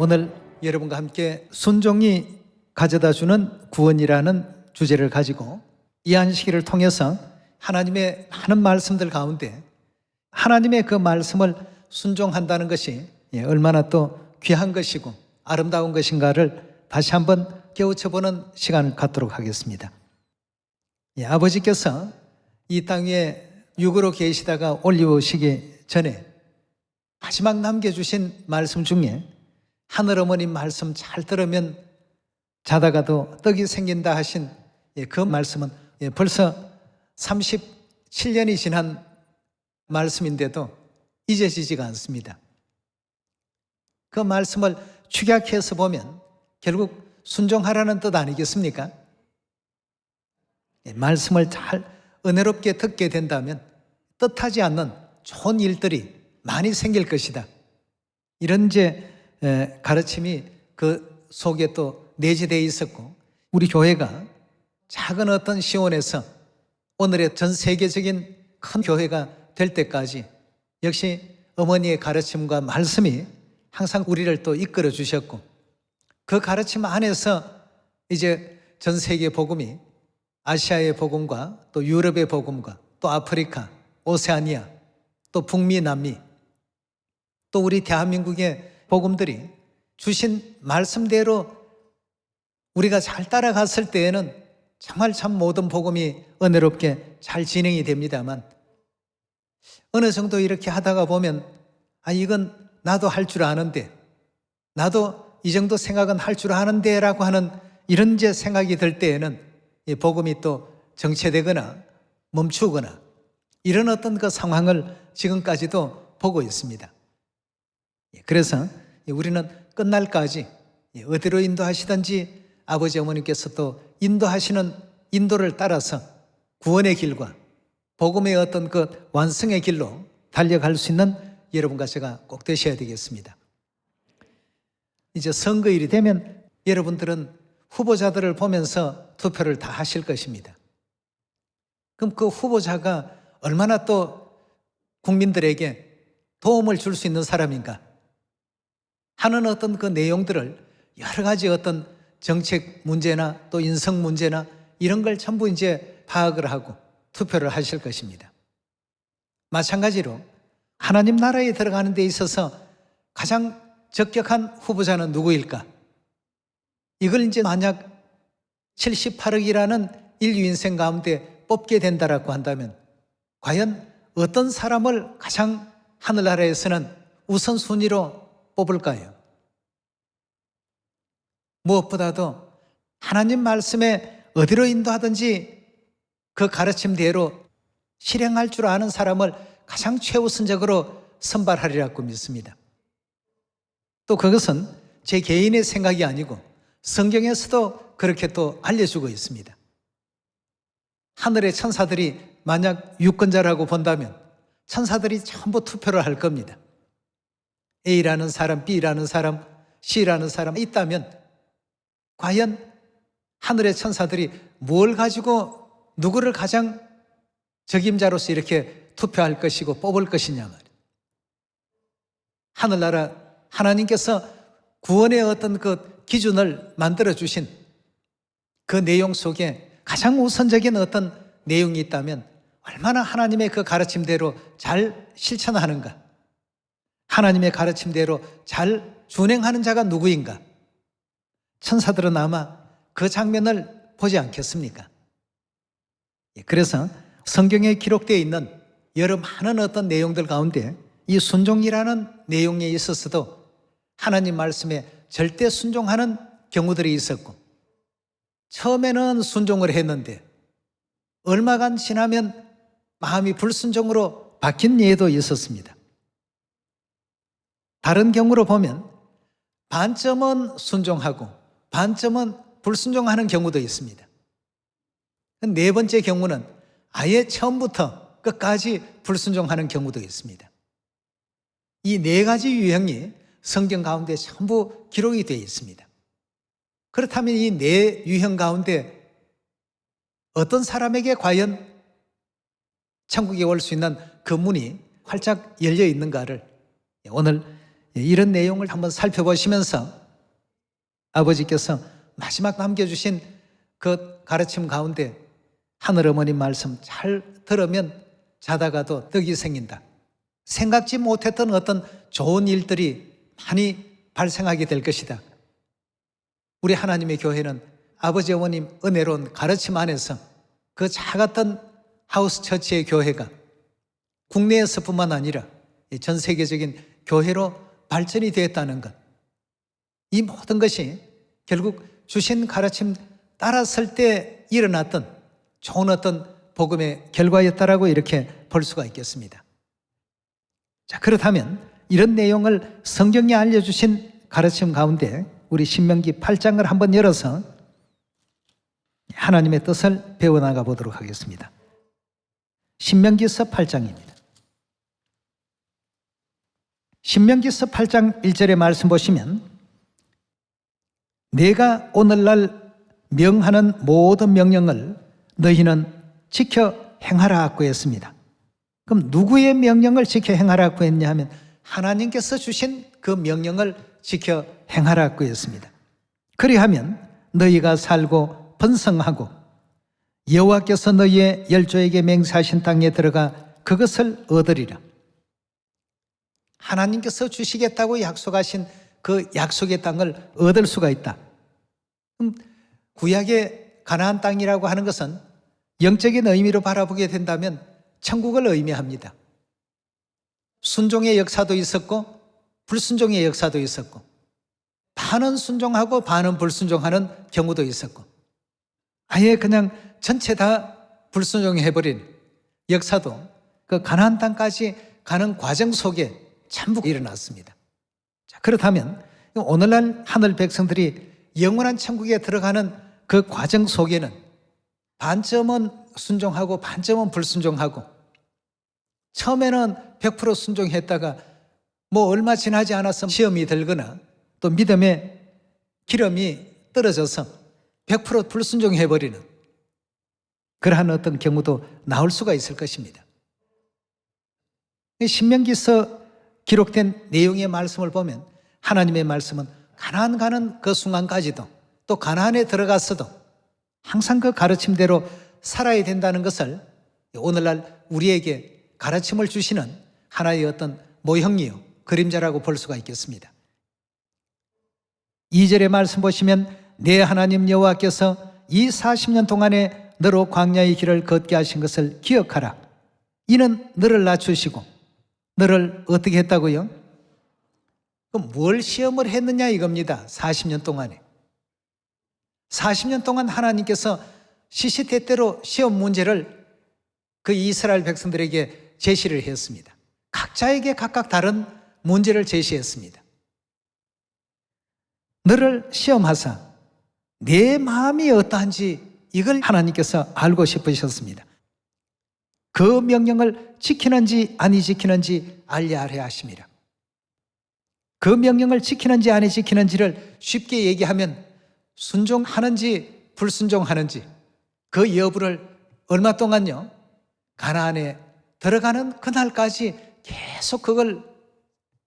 오늘 여러분과 함께 순종이 가져다주는 구원이라는 주제를 가지고 이 한 시기를 통해서 하나님의 많은 말씀들 가운데 하나님의 그 말씀을 순종한다는 것이 얼마나 또 귀한 것이고 아름다운 것인가를 다시 한번 깨우쳐보는 시간을 갖도록 하겠습니다. 아버지께서 이 땅에 육으로 계시다가 올리오시기 전에 마지막 남겨주신 말씀 중에 하늘어머니 말씀 잘 들으면 자다가도 떡이 생긴다 하신 그 말씀은 벌써 37년이 지난 말씀인데도 잊어지지가 않습니다. 그 말씀을 축약해서 보면 결국 순종하라는 뜻 아니겠습니까? 말씀을 잘 은혜롭게 듣게 된다면 뜻하지 않는 좋은 일들이 많이 생길 것이다. 이런 가르침이 그 속에 또 내재되어 있었고, 우리 교회가 작은 어떤 시온에서 오늘의 전 세계적인 큰 교회가 될 때까지 역시 어머니의 가르침과 말씀이 항상 우리를 또 이끌어 주셨고, 그 가르침 안에서 이제 전 세계 복음이 아시아의 복음과 또 유럽의 복음과 또 아프리카, 오세아니아, 또 북미, 남미, 또 우리 대한민국의 복음들이 주신 말씀대로 우리가 잘 따라갔을 때에는 정말 참 모든 복음이 은혜롭게 잘 진행이 됩니다만, 어느 정도 이렇게 하다가 보면 이건 나도 할 줄 아는데, 나도 이 정도 생각은 할 줄 아는데 라고 하는 이런 생각이 들 때에는 이 복음이 또 정체되거나 멈추거나 이런 어떤 그 상황을 지금까지도 보고 있습니다. 그래서 우리는 끝날까지 어디로 인도하시든지 아버지 어머니께서 또 인도하시는 인도를 따라서 구원의 길과 복음의 어떤 그 완성의 길로 달려갈 수 있는 여러분과 제가 꼭 되셔야 되겠습니다. 이제 선거일이 되면 여러분들은 후보자들을 보면서 투표를 다 하실 것입니다. 그럼 그 후보자가 얼마나 또 국민들에게 도움을 줄 수 있는 사람인가 하는 어떤 그 내용들을 여러 가지 어떤 정책 문제나 또 인성 문제나 이런 걸 전부 이제 파악을 하고 투표를 하실 것입니다. 마찬가지로 하나님 나라에 들어가는 데 있어서 가장 적격한 후보자는 누구일까? 이걸 이제 만약 78억이라는 인류 인생 가운데 뽑게 된다라고 한다면 과연 어떤 사람을 가장 하늘나라에서는 우선순위로 뽑을까요? 무엇보다도 하나님 말씀에 어디로 인도하든지 그 가르침대로 실행할 줄 아는 사람을 가장 최우선적으로 선발하리라고 믿습니다. 또 그것은 제 개인의 생각이 아니고 성경에서도 그렇게 또 알려주고 있습니다. 하늘의 천사들이 만약 유권자라고 본다면 천사들이 전부 투표를 할 겁니다. A라는 사람, B라는 사람, C라는 사람 있다면 과연 하늘의 천사들이 뭘 가지고 누구를 가장 적임자로서 이렇게 투표할 것이고 뽑을 것이냐 말이에요. 하늘나라 하나님께서 구원의 어떤 그 기준을 만들어 주신 그 내용 속에 가장 우선적인 어떤 내용이 있다면 얼마나 하나님의 그 가르침대로 잘 실천하는가, 하나님의 가르침대로 잘 준행하는 자가 누구인가, 천사들은 아마 그 장면을 보지 않겠습니까? 그래서 성경에 기록되어 있는 여러 많은 어떤 내용들 가운데 이 순종이라는 내용에 있어서도 하나님 말씀에 절대 순종하는 경우들이 있었고, 처음에는 순종을 했는데 얼마간 지나면 마음이 불순종으로 바뀐 예도 있었습니다. 다른 경우로 보면 반점은 순종하고 반점은 불순종하는 경우도 있습니다. 네 번째 경우는 아예 처음부터 끝까지 불순종하는 경우도 있습니다. 이 네 가지 유형이 성경 가운데 전부 기록이 되어 있습니다. 그렇다면 이 네 유형 가운데 어떤 사람에게 과연 천국에 올 수 있는 그 문이 활짝 열려 있는가를 오늘 이런 내용을 한번 살펴보시면서 아버지께서 마지막 남겨주신 그 가르침 가운데 하늘어머니 말씀 잘 들으면 자다가도 떡이 생긴다. 생각지 못했던 어떤 좋은 일들이 많이 발생하게 될 것이다. 우리 하나님의 교회는 아버지 어머님 은혜로운 가르침 안에서 그 작았던 하우스 처치의 교회가 국내에서뿐만 아니라 전 세계적인 교회로 발전이 되었다는 것. 이 모든 것이 결국 주신 가르침 따랐을 때 일어났던 좋은 어떤 복음의 결과였다라고 이렇게 볼 수가 있겠습니다. 자, 그렇다면 이런 내용을 성경이 알려주신 가르침 가운데 우리 신명기 8장을 한번 열어서 하나님의 뜻을 배워나가 보도록 하겠습니다. 신명기서 8장입니다. 신명기서 8장 1절의 말씀 보시면 내가 오늘날 명하는 모든 명령을 너희는 지켜 행하라고 했습니다. 그럼 누구의 명령을 지켜 행하라고 했냐 하면 하나님께서 주신 그 명령을 지켜 행하라고 했습니다. 그리하면 너희가 살고 번성하고 여호와께서 너희의 열조에게 맹세하신 땅에 들어가 그것을 얻으리라. 하나님께서 주시겠다고 약속하신 그 약속의 땅을 얻을 수가 있다. 구약의 가나안 땅이라고 하는 것은 영적인 의미로 바라보게 된다면 천국을 의미합니다. 순종의 역사도 있었고 불순종의 역사도 있었고 반은 순종하고 반은 불순종하는 경우도 있었고 아예 그냥 전체 다 불순종해버린 역사도 그 가나안 땅까지 가는 과정 속에 전부 일어났습니다. 자, 그렇다면 오늘날 하늘 백성들이 영원한 천국에 들어가는 그 과정 속에는 반점은 순종하고 반점은 불순종하고 처음에는 100% 순종했다가 뭐 얼마 지나지 않아서 시험이 들거나 또 믿음의 기름이 떨어져서 100% 불순종해버리는 그러한 어떤 경우도 나올 수가 있을 것입니다. 신명기서 기록된 내용의 말씀을 보면 하나님의 말씀은 가나안 가는 그 순간까지도 또 가나안에 들어갔어도 항상 그 가르침대로 살아야 된다는 것을 오늘날 우리에게 가르침을 주시는 하나의 어떤 모형이요 그림자라고 볼 수가 있겠습니다. 2절의 말씀 보시면 내 하나님 여호와께서 이 40년 동안에 너로 광야의 길을 걷게 하신 것을 기억하라. 이는 너를 낮추시고 너를 어떻게 했다고요? 그럼 뭘 시험을 했느냐 이겁니다. 40년 동안에 40년 동안 하나님께서 시시때때로 시험 문제를 그 이스라엘 백성들에게 제시를 했습니다. 각자에게 각각 다른 문제를 제시했습니다. 너를 시험하사 내 마음이 어떠한지 이걸 하나님께서 알고 싶으셨습니다. 그 명령을 지키는지 아니 지키는지 알려 하려 하심이라. 그 명령을 지키는지 아니 지키는지를 쉽게 얘기하면 순종하는지 불순종하는지 그 여부를 얼마 동안요? 가나안에 들어가는 그날까지 계속 그걸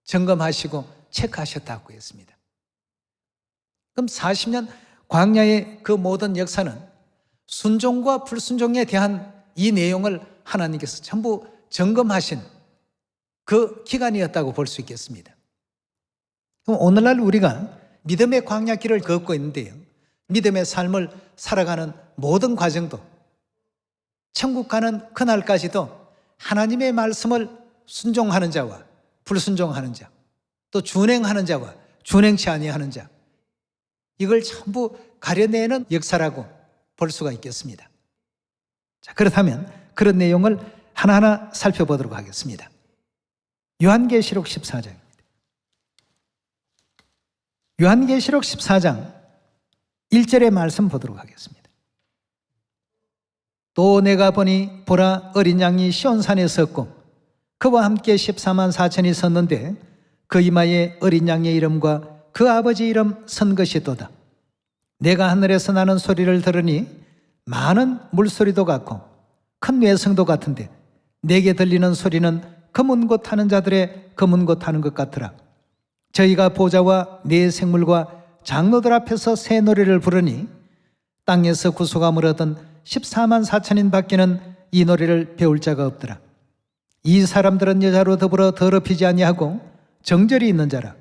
점검하시고 체크하셨다고 했습니다. 그럼 40년 광야의 그 모든 역사는 순종과 불순종에 대한 이 내용을 하나님께서 전부 점검하신 그 기간이었다고 볼 수 있겠습니다. 그럼 오늘날 우리가 믿음의 광야길을 걷고 있는데요. 믿음의 삶을 살아가는 모든 과정도 천국 가는 그날까지도 하나님의 말씀을 순종하는 자와 불순종하는 자, 또 준행하는 자와 준행치 아니하는 자, 이걸 전부 가려내는 역사라고 볼 수가 있겠습니다. 자, 그렇다면 그런 내용을 하나하나 살펴보도록 하겠습니다. 요한계시록 14장입니다. 요한계시록 14장 1절의 말씀 보도록 하겠습니다. 또 내가 보니 보라 어린 양이 시온산에 섰고 그와 함께 14만 4천이 섰는데 그 이마에 어린 양의 이름과 그 아버지 이름 선 것이도다. 내가 하늘에서 나는 소리를 들으니 많은 물소리도 같고 큰 외성도 같은데 내게 들리는 소리는 검은 곶 타는 자들의 검은 곶 타는 것 같더라. 저희가 보좌와 네 생물과 장로들 앞에서 새 노래를 부르니 땅에서 구속함을 얻은 14만 4천인 밖에는 이 노래를 배울 자가 없더라. 이 사람들은 여자로 더불어 더럽히지 아니하고 정절이 있는 자라.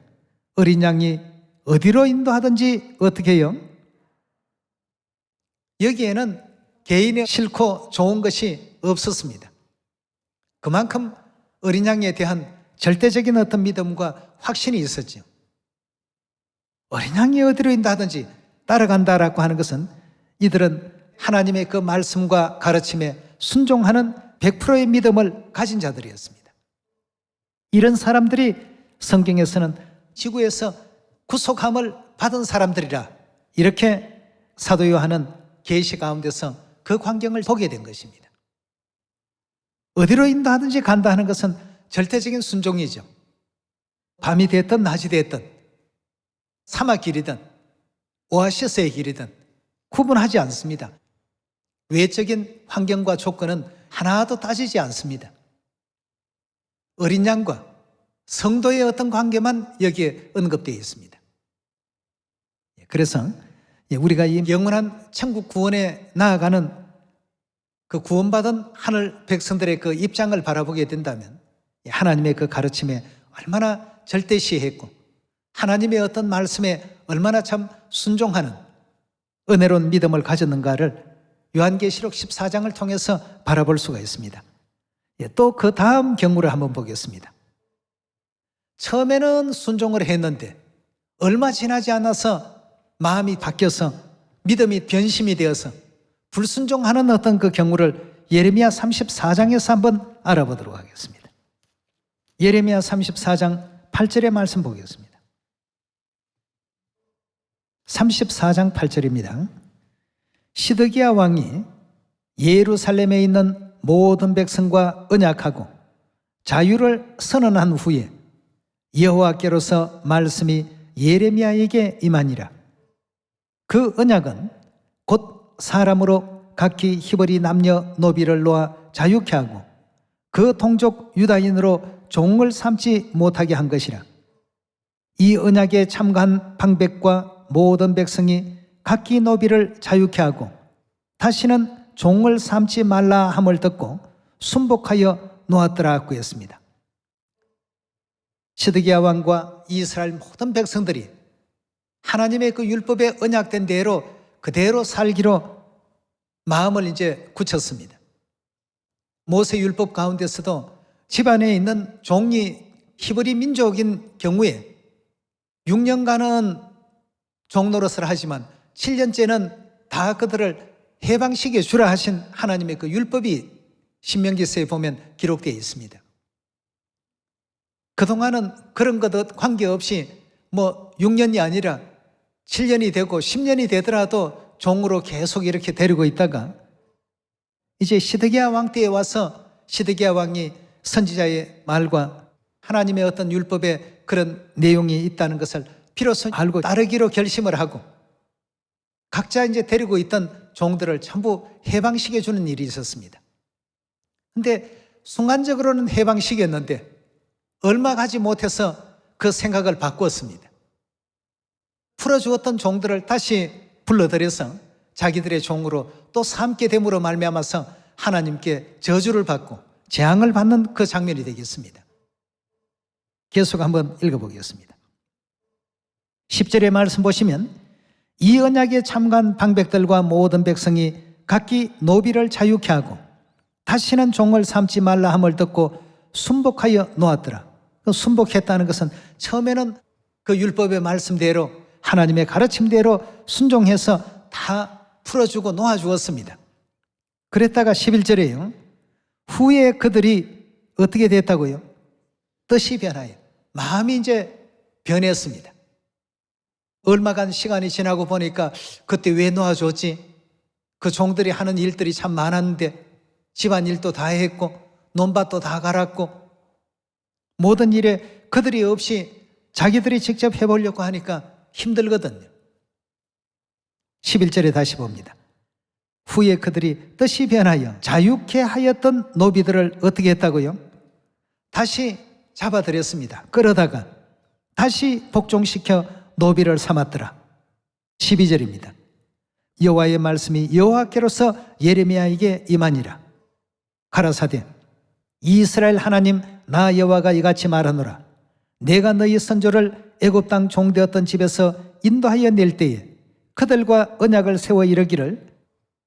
어린 양이 어디로 인도하든지 어떻게 해요? 여기에는 개인의 싫고 좋은 것이 없었습니다. 그만큼 어린 양에 대한 절대적인 어떤 믿음과 확신이 있었죠. 어린 양이 어디로 인도하든지 따라간다라고 하는 것은 이들은 하나님의 그 말씀과 가르침에 순종하는 100%의 믿음을 가진 자들이었습니다. 이런 사람들이 성경에서는 지구에서 구속함을 받은 사람들이라 이렇게 사도 요한은 계시 가운데서 그 광경을 보게 된 것입니다. 어디로 인도하든지 간다 하는 것은 절대적인 순종이죠. 밤이 됐든 낮이 됐든 사막길이든 오아시스의 길이든 구분하지 않습니다. 외적인 환경과 조건은 하나도 따지지 않습니다. 어린 양과 성도의 어떤 관계만 여기에 언급되어 있습니다. 그래서 우리가 이 영원한 천국 구원에 나아가는 그 구원받은 하늘 백성들의 그 입장을 바라보게 된다면 하나님의 그 가르침에 얼마나 절대시했고 하나님의 어떤 말씀에 얼마나 참 순종하는 은혜로운 믿음을 가졌는가를 요한계시록 14장을 통해서 바라볼 수가 있습니다. 또 그 다음 경우를 한번 보겠습니다. 처음에는 순종을 했는데 얼마 지나지 않아서 마음이 바뀌어서 믿음이 변심이 되어서 불순종하는 어떤 그 경우를 예레미야 34장에서 한번 알아보도록 하겠습니다. 예레미야 34장 8절의 말씀 보겠습니다. 34장 8절입니다. 시드기야 왕이 예루살렘에 있는 모든 백성과 언약하고 자유를 선언한 후에 여호와께로서 말씀이 예레미야에게 임하니라. 그 언약은 곧 사람으로 각기 히브리 남녀 노비를 놓아 자유케 하고 그 동족 유다인으로 종을 삼지 못하게 한 것이라. 이 언약에 참가한 방백과 모든 백성이 각기 노비를 자유케 하고 다시는 종을 삼지 말라 함을 듣고 순복하여 놓았더라 하였습니다. 시드기야 왕과 이스라엘 모든 백성들이 하나님의 그 율법에 언약된 대로 그대로 살기로 마음을 이제 굳혔습니다. 모세 율법 가운데서도 집안에 있는 종이 히브리 민족인 경우에 6년간은 종노릇을 하지만 7년째는 다 그들을 해방시켜 주라 하신 하나님의 그 율법이 신명기서에 보면 기록되어 있습니다. 그동안은 그런 것 관계없이 6년이 아니라 7년이 되고 10년이 되더라도 종으로 계속 이렇게 데리고 있다가 이제 시드기야 왕 때에 와서 시드기야 왕이 선지자의 말과 하나님의 어떤 율법에 그런 내용이 있다는 것을 비로소 알고 따르기로 결심을 하고 각자 이제 데리고 있던 종들을 전부 해방시켜 주는 일이 있었습니다. 근데 순간적으로는 해방시켰는데 얼마 가지 못해서 그 생각을 바꾸었습니다. 풀어주었던 종들을 다시 불러들여서 자기들의 종으로 또 삼게 됨으로 말미암아서 하나님께 저주를 받고 재앙을 받는 그 장면이 되겠습니다. 계속 한번 읽어보겠습니다. 10절의 말씀 보시면 이 언약에 참가한 방백들과 모든 백성이 각기 노비를 자유케 하고 다시는 종을 삼지 말라 함을 듣고 순복하여 놓았더라. 순복했다는 것은 처음에는 그 율법의 말씀대로 하나님의 가르침대로 순종해서 다 풀어주고 놓아주었습니다. 그랬다가 11절에요. 후에 그들이 어떻게 됐다고요? 뜻이 변하여 마음이 이제 변했습니다. 얼마간 시간이 지나고 보니까 그때 왜 놓아줬지? 그 종들이 하는 일들이 참 많았는데 집안일도 다 했고 논밭도 다 갈았고 모든 일에 그들이 없이 자기들이 직접 해보려고 하니까 힘들거든요. 11절에 다시 봅니다. 후에 그들이 뜻이 변하여 자유케 하였던 노비들을 어떻게 했다고요? 다시 잡아들였습니다. 끌어다가 다시 복종시켜 노비를 삼았더라. 12절입니다. 여호와의 말씀이 여호와께로서 예레미야에게 임하니라. 가라사대 이스라엘 하나님 나 여호와가 이같이 말하노라. 내가 너희 선조를 애굽 땅 종되었던 집에서 인도하여 낼 때에 그들과 언약을 세워 이르기를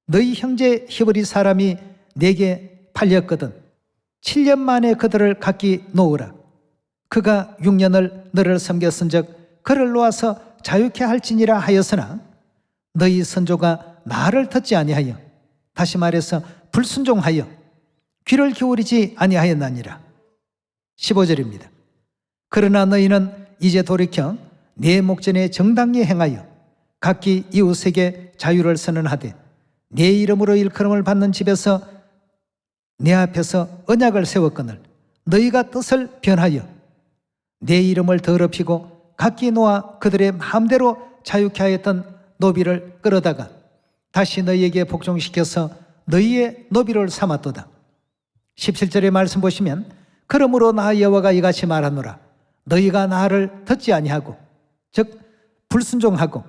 너희 형제 히브리 사람이 내게 팔렸거든 7년 만에 그들을 각기 놓으라. 그가 6년을 너를 섬겼은즉 그를 놓아서 자유케 할지니라 하였으나 너희 선조가 나를 듣지 아니하여, 다시 말해서 불순종하여 귀를 기울이지 아니하였나니라. 15절입니다. 그러나 너희는 이제 돌이켜 내 목전에 정당히 행하여 각기 이웃에게 자유를 선언하되 내 이름으로 일컬음을 받는 집에서 내 앞에서 언약을 세웠거늘 너희가 뜻을 변하여 내 이름을 더럽히고 각기 놓아 그들의 마음대로 자유케 하였던 노비를 끌어다가 다시 너희에게 복종시켜서 너희의 노비를 삼았도다. 17절의 말씀 보시면 그러므로 나 여호와가 이같이 말하노라. 너희가 나를 듣지 아니하고 즉 불순종하고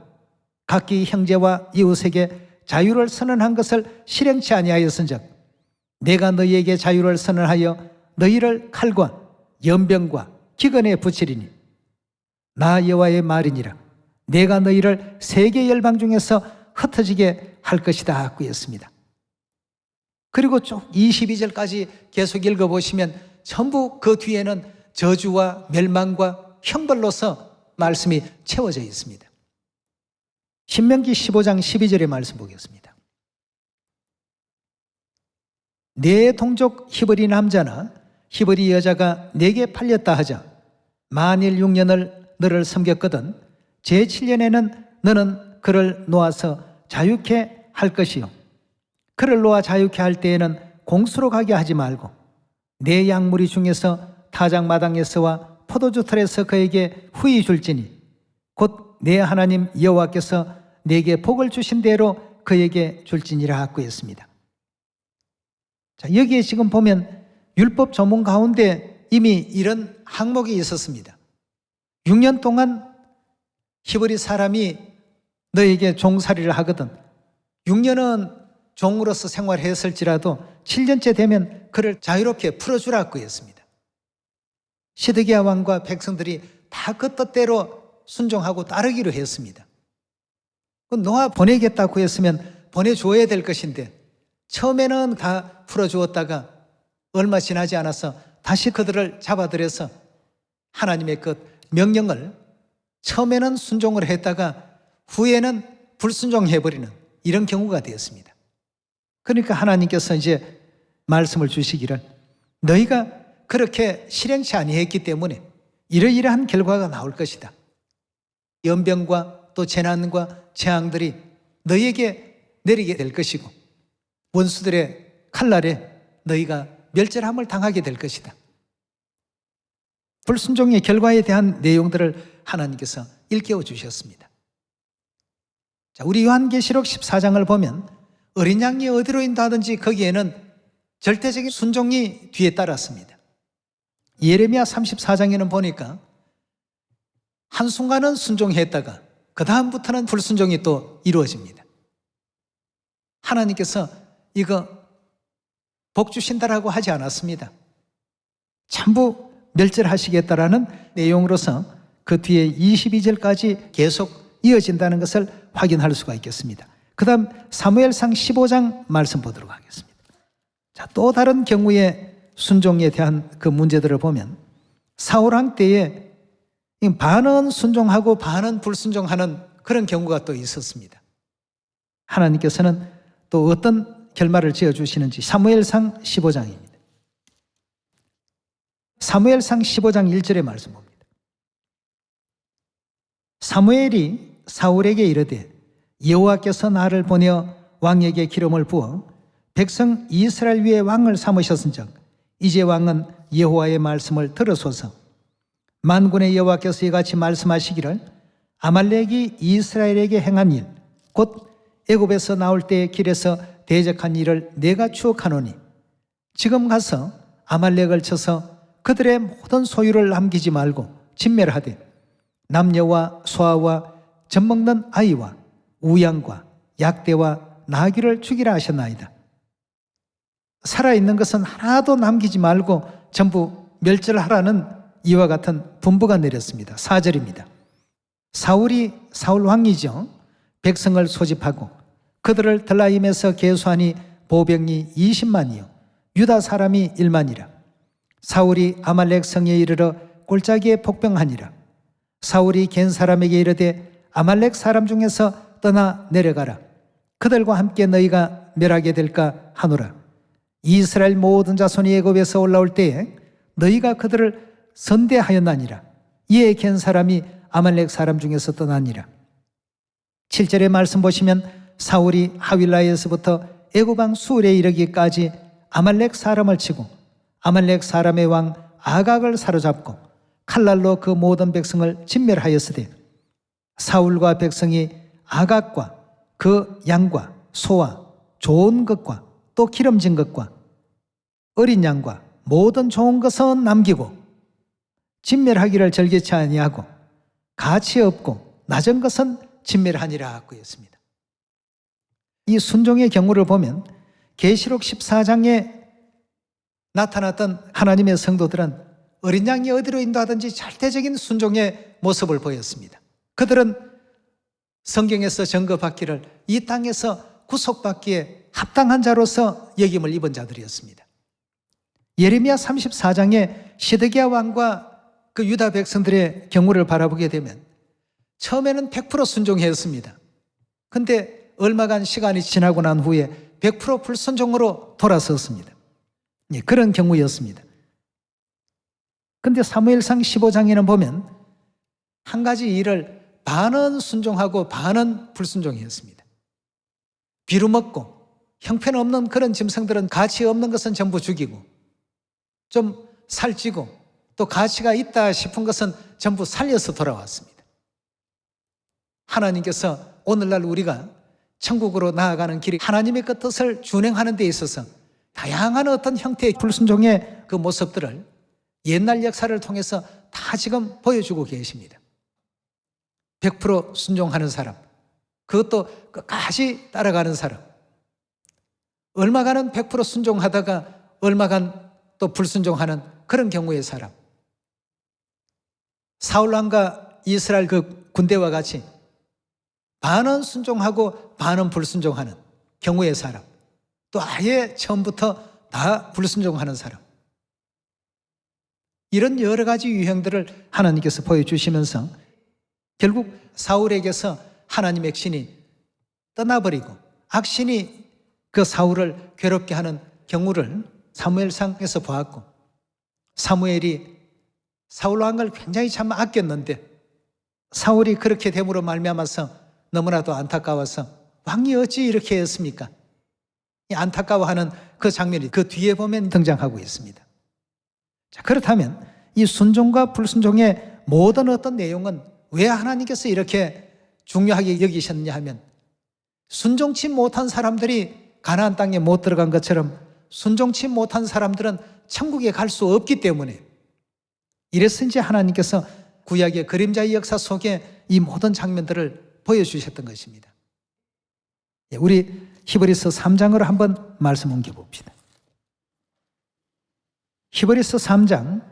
각기 형제와 이웃에게 자유를 선언한 것을 실행치 아니하였은즉 내가 너희에게 자유를 선언하여 너희를 칼과 연병과 기근에 붙이리니 나 여호와의 말이니라. 내가 너희를 세계 열방 중에서 흩어지게 할 것이다 하고 했습니다. 그리고 쭉 22절까지 계속 읽어보시면 전부 그 뒤에는 저주와 멸망과 형벌로서 말씀이 채워져 있습니다. 신명기 15장 12절의 말씀 보겠습니다. 내 동족 히브리 남자나 히브리 여자가 내게 팔렸다 하자 만일 6년을 너를 섬겼거든 제7년에는 너는 그를 놓아서 자유케 할 것이요 그를 놓아 자유케 할 때에는 공수로 가게 하지 말고 내 양무리 중에서 타작마당에서와 포도주 틀에서 그에게 후히 줄지니 곧 내 하나님 여호와께서 내게 복을 주신 대로 그에게 줄지니라 하고 했습니다. 자, 여기에 지금 보면 율법 조문 가운데 이미 이런 항목이 있었습니다. 6년 동안 히브리 사람이 너에게 종살이를 하거든 6년은 종으로서 생활했을지라도 7년째 되면 그를 자유롭게 풀어주라고 했습니다. 시드기야 왕과 백성들이 다 그 뜻대로 순종하고 따르기로 했습니다. 놓아 보내겠다고 했으면 보내줘야 될 것인데 처음에는 다 풀어주었다가 얼마 지나지 않아서 다시 그들을 잡아들여서 하나님의 그 명령을 처음에는 순종을 했다가 후에는 불순종해버리는 이런 경우가 되었습니다. 그러니까 하나님께서 이제 말씀을 주시기를 너희가 그렇게 실행치 아니했기 때문에 이러이러한 결과가 나올 것이다. 연병과 또 재난과 재앙들이 너희에게 내리게 될 것이고 원수들의 칼날에 너희가 멸절함을 당하게 될 것이다. 불순종의 결과에 대한 내용들을 하나님께서 일깨워 주셨습니다. 자, 우리 요한계시록 14장을 보면 어린 양이 어디로 인도하든지 거기에는 절대적인 순종이 뒤에 따랐습니다. 예레미야 34장에는 보니까 한순간은 순종했다가 그 다음부터는 불순종이 또 이루어집니다. 하나님께서 이거 복 주신다라고 하지 않았습니다. 전부 멸절하시겠다라는 내용으로서 그 뒤에 22절까지 계속 이어진다는 것을 확인할 수가 있겠습니다. 그 다음 사무엘상 15장 말씀 보도록 하겠습니다. 자, 또 다른 경우의 순종에 대한 그 문제들을 보면 사울왕 때에 반은 순종하고 반은 불순종하는 그런 경우가 또 있었습니다. 하나님께서는 또 어떤 결말을 지어주시는지 사무엘상 15장입니다. 사무엘상 15장 1절의 말씀 봅니다. 사무엘이 사울에게 이르되 여호와께서 나를 보내어 왕에게 기름을 부어 백성 이스라엘 위에 왕을 삼으셨은즉 이제 왕은 여호와의 말씀을 들으소서. 만군의 여호와께서 이같이 말씀하시기를 아말렉이 이스라엘에게 행한 일 곧 애굽에서 나올 때의 길에서 대적한 일을 내가 추억하노니 지금 가서 아말렉을 쳐서 그들의 모든 소유를 남기지 말고 진멸하되 남녀와 소아와 젖먹는 아이와 우양과 약대와 나귀를 죽이라 하셨나이다. 살아있는 것은 하나도 남기지 말고 전부 멸절하라는 이와 같은 분부가 내렸습니다. 4절입니다. 사울이 사울 왕이죠. 백성을 소집하고 그들을 들라임에서 계수하니 보병이 20만이요 유다 사람이 1만이라. 사울이 아말렉 성에 이르러 골짜기에 폭병하니라. 사울이 겐 사람에게 이르되 아말렉 사람 중에서 떠나 내려가라. 그들과 함께 너희가 멸하게 될까 하노라. 이스라엘 모든 자손이 애굽에서 올라올 때에 너희가 그들을 선대하였나니라. 이에 겐 사람이 아말렉 사람 중에서 떠나니라. 7절의 말씀 보시면 사울이 하윌라에서부터 애굽 왕 수울에 이르기까지 아말렉 사람을 치고 아말렉 사람의 왕 아각을 사로잡고 칼날로 그 모든 백성을 진멸하였으되 사울과 백성이 아각과 그 양과 소와 좋은 것과 또 기름진 것과 어린 양과 모든 좋은 것은 남기고 진멸하기를 절개치 아니하고 가치 없고 낮은 것은 진멸하니라 하고 했습니다. 이 순종의 경우를 보면 계시록 14장에 나타났던 하나님의 성도들은 어린 양이 어디로 인도하든지 절대적인 순종의 모습을 보였습니다. 그들은 성경에서 증거받기를 이 땅에서 구속받기에 합당한 자로서 여김을 입은 자들이었습니다. 예레미야 34장에 시드기야 왕과 그 유다 백성들의 경우를 바라보게 되면 처음에는 100% 순종했습니다. 근데 얼마간 시간이 지나고 난 후에 100% 불순종으로 돌아섰습니다. 그런 경우였습니다. 근데 사무엘상 15장에는 보면 한 가지 일을 반은 순종하고 반은 불순종했습니다. 비루먹고 형편없는 그런 짐승들은 가치 없는 것은 전부 죽이고 좀 살찌고 또 가치가 있다 싶은 것은 전부 살려서 돌아왔습니다. 하나님께서 오늘날 우리가 천국으로 나아가는 길이 하나님의 그 뜻을 준행하는 데 있어서 다양한 어떤 형태의 불순종의 그 모습들을 옛날 역사를 통해서 다 지금 보여주고 계십니다. 100% 순종하는 사람, 그것도 끝까지 따라가는 사람, 얼마간은 100% 순종하다가 얼마간 또 불순종하는 그런 경우의 사람, 사울왕과 이스라엘 그 군대와 같이 반은 순종하고 반은 불순종하는 경우의 사람, 또 아예 처음부터 다 불순종하는 사람, 이런 여러 가지 유형들을 하나님께서 보여주시면서 결국 사울에게서 하나님의 신이 떠나버리고 악신이 그 사울을 괴롭게 하는 경우를 사무엘상에서 보았고, 사무엘이 사울 왕을 굉장히 참 아꼈는데 사울이 그렇게 됨으로 말미암아서 너무나도 안타까워서 왕이 어찌 이렇게 했습니까? 이 안타까워하는 그 장면이 그 뒤에 보면 등장하고 있습니다. 자, 그렇다면 이 순종과 불순종의 모든 어떤 내용은 왜 하나님께서 이렇게 중요하게 여기셨느냐 하면 순종치 못한 사람들이 가나안 땅에 못 들어간 것처럼 순종치 못한 사람들은 천국에 갈 수 없기 때문에, 이래서 이제 하나님께서 구약의 그림자의 역사 속에 이 모든 장면들을 보여주셨던 것입니다. 우리 히브리서 3장으로 한번 말씀 옮겨봅시다. 히브리서 3장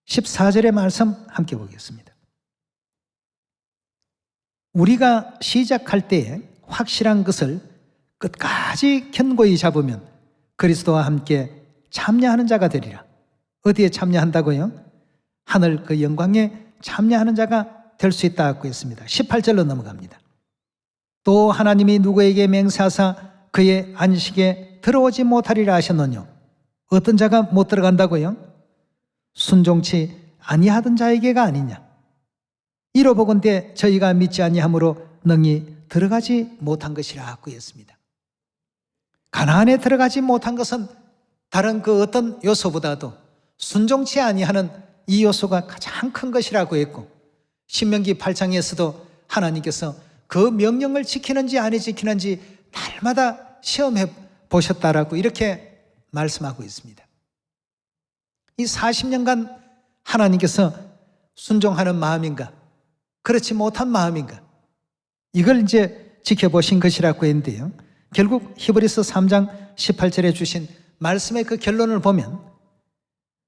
14절의 말씀 함께 보겠습니다. 우리가 시작할 때에 확실한 것을 끝까지 견고히 잡으면 그리스도와 함께 참여하는 자가 되리라. 어디에 참여한다고요? 하늘 그 영광에 참여하는 자가 될 수 있다고 했습니다. 18절로 넘어갑니다. 또 하나님이 누구에게 맹세하사 그의 안식에 들어오지 못하리라 하셨느뇨. 어떤 자가 못 들어간다고요? 순종치 아니하던 자에게가 아니냐. 이로보건대 저희가 믿지 아니함으로 능히 들어가지 못한 것이라고 했습니다. 가나안에 들어가지 못한 것은 다른 그 어떤 요소보다도 순종치 아니하는 이 요소가 가장 큰 것이라고 했고, 신명기 8장에서도 하나님께서 그 명령을 지키는지 안 지키는지 날마다 시험해 보셨다라고 이렇게 말씀하고 있습니다. 이 40년간 하나님께서 순종하는 마음인가 그렇지 못한 마음인가? 이걸 이제 지켜보신 것이라고 했는데요. 결국 히브리서 3장 18절에 주신 말씀의 그 결론을 보면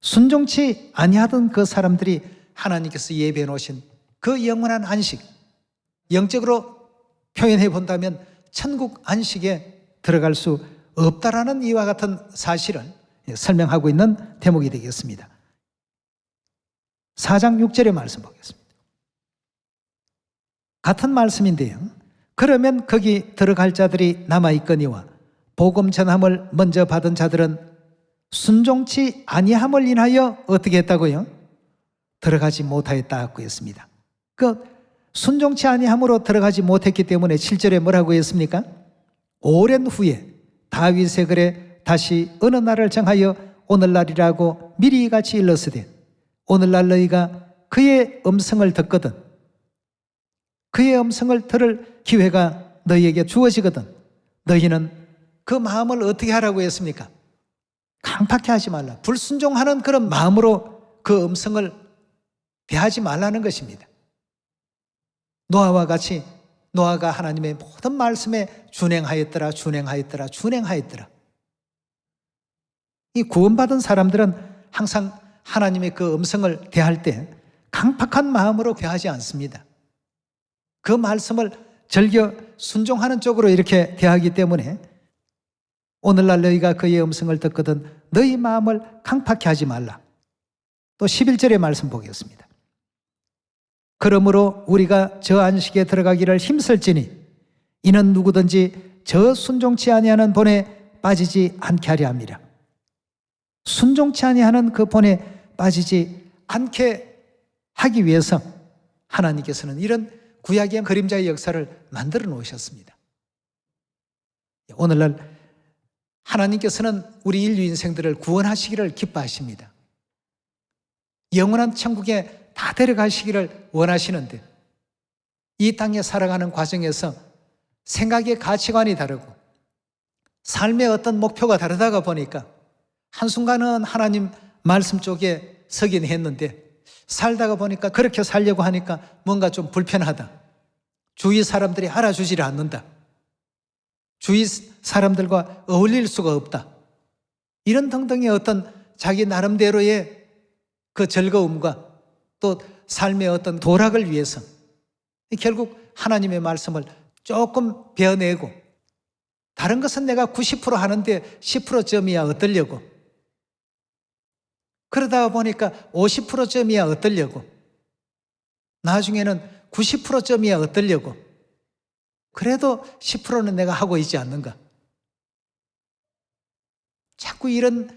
순종치 아니하던 그 사람들이 하나님께서 예비해 놓으신 그 영원한 안식, 영적으로 표현해 본다면 천국 안식에 들어갈 수 없다라는 이와 같은 사실을 설명하고 있는 대목이 되겠습니다. 4장 6절의 말씀 보겠습니다. 같은 말씀인데요. 그러면 거기 들어갈 자들이 남아있거니와 복음 전함을 먼저 받은 자들은 순종치 아니함을 인하여 어떻게 했다고요? 들어가지 못하였다고 했습니다. 그 순종치 아니함으로 들어가지 못했기 때문에 7절에 뭐라고 했습니까? 오랜 후에 다윗의 글에 다시 어느 날을 정하여 오늘날이라고 미리 같이 일렀으되 오늘날 너희가 그의 음성을 듣거든 그의 음성을 들을 기회가 너희에게 주어지거든 너희는 그 마음을 어떻게 하라고 했습니까? 강팍해 하지 말라. 불순종하는 그런 마음으로 그 음성을 대하지 말라는 것입니다. 노아와 같이 노아가 하나님의 모든 말씀에 준행하였더라. 이 구원받은 사람들은 항상 하나님의 그 음성을 대할 때 강팍한 마음으로 대하지 않습니다. 그 말씀을 즐겨 순종하는 쪽으로 이렇게 대하기 때문에 오늘날 너희가 그의 음성을 듣거든 너희 마음을 강팍해 하지 말라. 또 11절의 말씀 보겠습니다. 그러므로 우리가 저 안식에 들어가기를 힘쓸지니 이는 누구든지 저 순종치 아니하는 본에 빠지지 않게 하려 함이라. 순종치 아니하는 그 본에 빠지지 않게 하기 위해서 하나님께서는 이런 구약의 그림자의 역사를 만들어 놓으셨습니다. 오늘날 하나님께서는 우리 인류 인생들을 구원하시기를 기뻐하십니다. 영원한 천국에 다 데려가시기를 원하시는데 이 땅에 살아가는 과정에서 생각의 가치관이 다르고 삶의 어떤 목표가 다르다가 보니까 한순간은 하나님 말씀 쪽에 서긴 했는데 살다가 보니까 그렇게 살려고 하니까 뭔가 좀 불편하다. 주위 사람들이 알아주지를 않는다. 주위 사람들과 어울릴 수가 없다. 이런 등등의 어떤 자기 나름대로의 그 즐거움과 또 삶의 어떤 도락을 위해서 결국 하나님의 말씀을 조금 베어내고 다른 것은 내가 90% 하는데 10%점이야 어떠려고 그러다 보니까 50%점이야 어떠려고 나중에는 90%점이야 어떠려고 그래도 10%는 내가 하고 있지 않는가. 자꾸 이런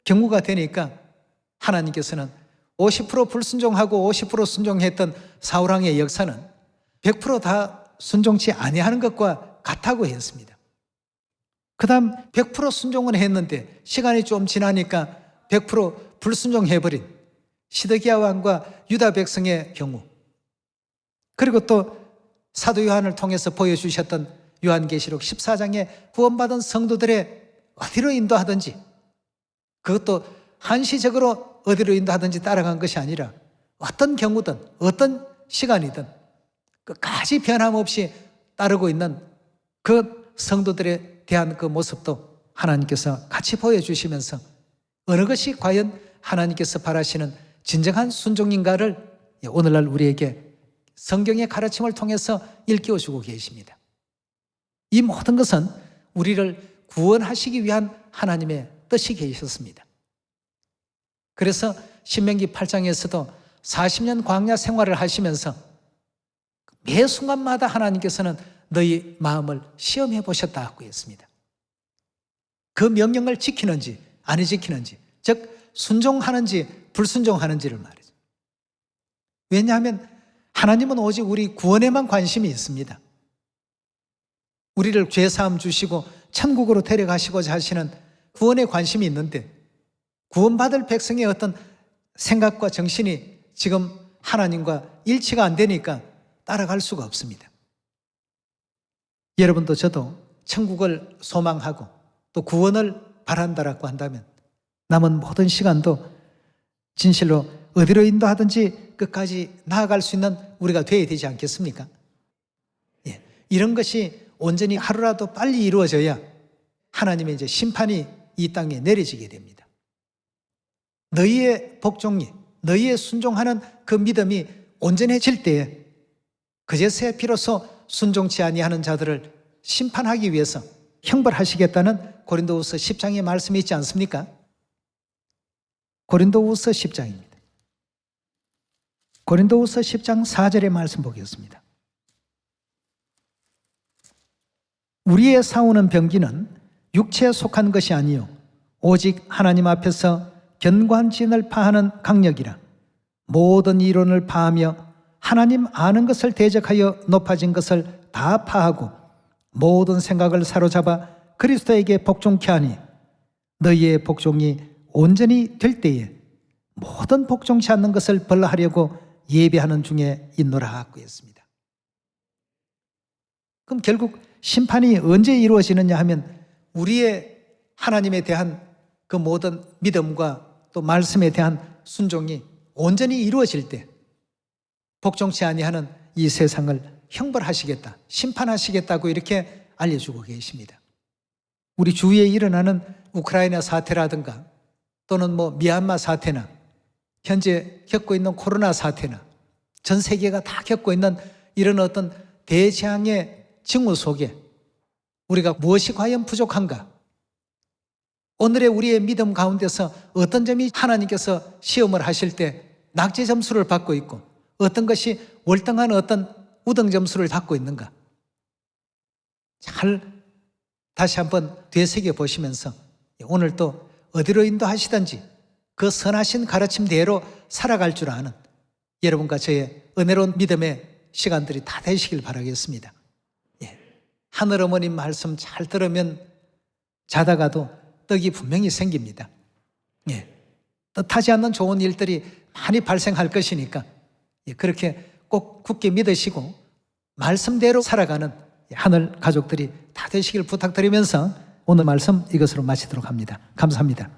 경우가 되니까 하나님께서는 50% 불순종하고 50% 순종했던 사울왕의 역사는 100% 순종치 아니하는 것과 같다고 했습니다. 그 다음 100% 순종은 했는데 시간이 좀 지나니까 100% 불순종해버린 시드기야 왕과 유다 백성의 경우 그리고 또 사도 요한을 통해서 보여주셨던 요한계시록 14장에 구원받은 성도들의 어디로 인도하든지 그것도 한시적으로 어디로 인도하든지 따라간 것이 아니라 어떤 경우든 어떤 시간이든 끝까지 변함없이 따르고 있는 그 성도들에 대한 그 모습도 하나님께서 같이 보여주시면서 어느 것이 과연 하나님께서 바라시는 진정한 순종인가를 오늘날 우리에게 성경의 가르침을 통해서 일깨워주고 계십니다. 이 모든 것은 우리를 구원하시기 위한 하나님의 뜻이 계셨습니다. 그래서 신명기 8장에서도 40년 광야 생활을 하시면서 매 순간마다 하나님께서는 너희 마음을 시험해 보셨다고 했습니다. 그 명령을 지키는지 안 지키는지, 즉 순종하는지 불순종하는지를 말이죠. 왜냐하면 하나님은 오직 우리 구원에만 관심이 있습니다. 우리를 죄사함 주시고 천국으로 데려가시고자 하시는 구원에 관심이 있는데 구원받을 백성의 어떤 생각과 정신이 지금 하나님과 일치가 안 되니까 따라갈 수가 없습니다. 여러분도 저도 천국을 소망하고 또 구원을 바란다라고 한다면 남은 모든 시간도 진실로 어디로 인도하든지 끝까지 나아갈 수 있는 우리가 되어야 되지 않겠습니까? 예, 이런 것이 온전히 하루라도 빨리 이루어져야 하나님의 이제 심판이 이 땅에 내려지게 됩니다. 너희의 복종이, 너희의 순종하는 그 믿음이 온전해질 때에 그제서야 비로소 순종치 아니하는 자들을 심판하기 위해서 형벌하시겠다는 고린도후서 10장의 말씀이 있지 않습니까? 고린도후서 10장입니다. 고린도후서 10장 4절의 말씀 보겠습니다. 우리의 싸우는 병기는 육체에 속한 것이 아니요 오직 하나님 앞에서 견관진을 파하는 강력이라. 모든 이론을 파하며 하나님 아는 것을 대적하여 높아진 것을 다 파하고 모든 생각을 사로잡아 그리스도에게 복종케 하니 너희의 복종이 온전히 될 때에 모든 복종치 않는 것을 벌하려고 예배하는 중에 있노라 하고 했습니다. 그럼 결국 심판이 언제 이루어지느냐 하면 우리의 하나님에 대한 그 모든 믿음과 또 말씀에 대한 순종이 온전히 이루어질 때 복종치 아니하는 이 세상을 형벌하시겠다, 심판하시겠다고 이렇게 알려주고 계십니다. 우리 주위에 일어나는 우크라이나 사태라든가 또는 미얀마 사태나 현재 겪고 있는 코로나 사태나 전 세계가 다 겪고 있는 이런 어떤 대재앙의 징후 속에 우리가 무엇이 과연 부족한가? 오늘의 우리의 믿음 가운데서 어떤 점이 하나님께서 시험을 하실 때 낙제 점수를 받고 있고 어떤 것이 월등한 어떤 우등 점수를 받고 있는가? 잘 다시 한번 되새겨 보시면서 오늘 또 어디로 인도하시든지 그 선하신 가르침대로 살아갈 줄 아는 여러분과 저의 은혜로운 믿음의 시간들이 다 되시길 바라겠습니다. 하늘 어머님 말씀 잘 들으면 자다가도 떡이 분명히 생깁니다. 뜻하지 않는 좋은 일들이 많이 발생할 것이니까 그렇게 꼭 굳게 믿으시고 말씀대로 살아가는 하늘 가족들이 다 되시길 부탁드리면서 오늘 말씀 이것으로 마치도록 합니다. 감사합니다.